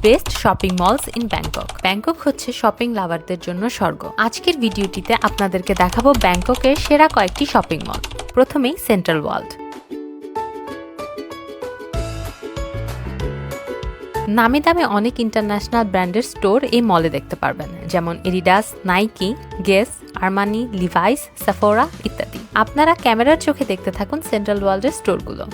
Best shopping malls in Bangkok. Bangkok হচ্ছে shopping লাভারদের জন্য স্বর্গ। আজকের ভিডিওটিতে আপনাদেরকে দেখাবো ব্যাংককের সেরা কয়েকটি শপিং মল। প্রথমেই সেন্ট্রাল ওয়ার্ল্ড। নামি দামে অনেক ইন্টারন্যাশনাল ব্র্যান্ডের স্টোর এই মলে দেখতে পারবেন, যেমন Adidas, Nike, guess, Armani, Levi's, Sephora ইত্যাদি। আপনারা ক্যামেরার চোখে দেখতে থাকুন সেন্ট্রাল ওয়ার্ল্ডের স্টোরগুলো।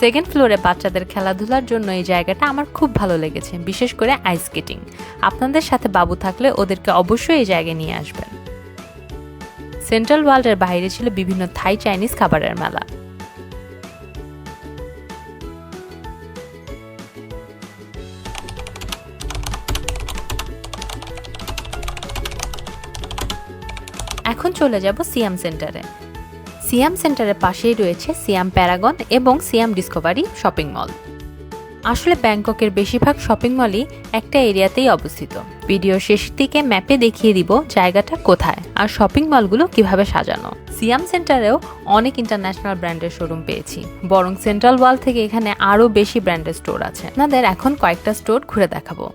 সেকেন্ড ফ্লোরে বাচ্চাদের খেলাধুলার জন্য এই জায়গাটা আমার খুব ভালো লেগেছে, বিশেষ করে আইস স্কেটিং। আপনাদের সাথে বাবু থাকলে ওদেরকে অবশ্যই এই জায়গায় নিয়ে আসবেন। সেন্ট্রাল ওয়ার্ল্ডের বাইরে ছিল বিভিন্ন থাই চাইনিজ খাবারের মেলা। এখন চলে যাব সিয়াম সেন্টারে। সিয়াম সেন্টারের পাশেই রয়েছে সিয়াম প্যারাগন এবং সিয়াম ডিসকভারি শপিং মল। আসলে ব্যাংককের বেশিরভাগ শপিং মলই একটা এরিয়াতেই অবস্থিত। ভিডিও শেষ দিকে ম্যাপে দেখিয়ে দিব জায়গাটা কোথায় আর শপিং মলগুলো কিভাবে সাজানো। সিয়াম সেন্টারেও অনেক ইন্টারন্যাশনাল ব্র্যান্ডের শোরুম পেয়েছি, বরং সেন্ট্রাল ওয়ার্ল্ড থেকে এখানে আরও বেশি ব্র্যান্ডের স্টোর আছে। আপনাদের এখন কয়েকটা স্টোর ঘুরে দেখাবো।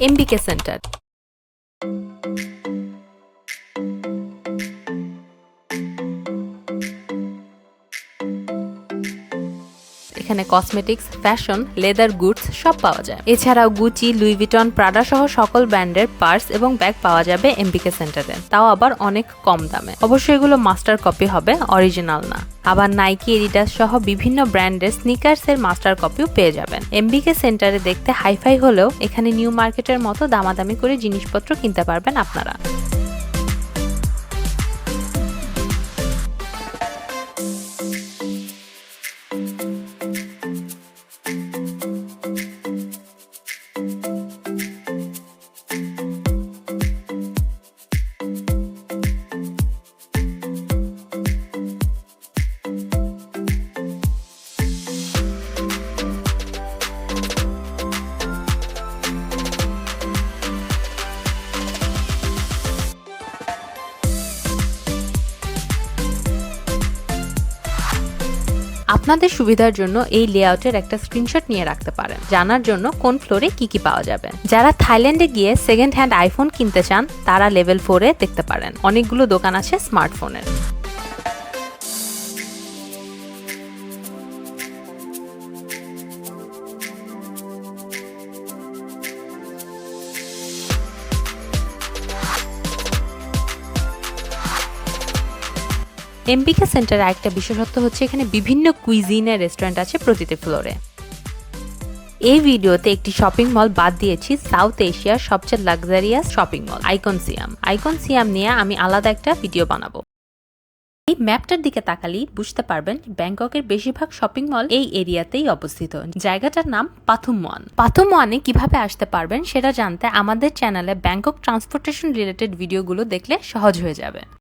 এমবিকে সেন্টার। এখানে কসমেটিক্স, ফ্যাশন, লেদার গুডস সব পাওয়া যায়। এছাড়াও গুচি, লুই ভিটন, প্রাডা সহ সকল ব্র্যান্ডের পার্স এবং ব্যাগ পাওয়া যাবে এমবিকে সেন্টারে, তাও আবার অনেক কম দামে। অবশ্যই এগুলো মাস্টার কপি হবে, অরিজিনাল না। আবার নাইকি, এডিডাস সহ বিভিন্ন ব্র্যান্ডের স্নিকার্স এর মাস্টার কপিও পেয়ে যাবেন। এমবিকে সেন্টারে দেখতে হাইফাই হলেও এখানে নিউ মার্কেটের মতো দামাদামি করে জিনিসপত্র কিনতে পারবেন আপনারা। আপনাদের সুবিধার জন্য এই লেআউটের একটা স্ক্রিনশট নিয়ে রাখতে পারেন, জানার জন্য কোন ফ্লোরে কি কি পাওয়া যাবে। যারা থাইল্যান্ডে গিয়ে সেকেন্ড হ্যান্ড আইফোন কিনতে চান তারা লেভেল 4-এ দেখতে পারেন, অনেকগুলো দোকান আছে স্মার্টফোনের। এমবিকে সেন্টারে একটা বিশেষত্ব হচ্ছে এখানে বিভিন্ন কুইজিনের রেস্টুরেন্ট আছে প্রতিটি ফ্লোরে। এই ভিডিওতে একটি শপিং মল বাদ দিয়েছি, সাউথ এশিয়ার সবচেয়ে লাক্সারিয়াস শপিং মল আইকন সিয়াম। আইকন সিয়াম নিয়ে আমি আলাদা একটা ভিডিও বানাবো। এই ম্যাপটার দিকে তাকালেই বুঝতে পারবেন ব্যাংককের বেশিরভাগ শপিং মল এই এরিয়াতেই অবস্থিত। জায়গাটার নাম পাথুমওয়ান। পাথুমওয়ানে কিভাবে আসতে পারবেন সেটা জানতে আমাদের চ্যানেলে ব্যাংকক ট্রান্সপোর্টেশন রিলেটেড ভিডিওগুলো দেখলে সহজ হয়ে যাবে।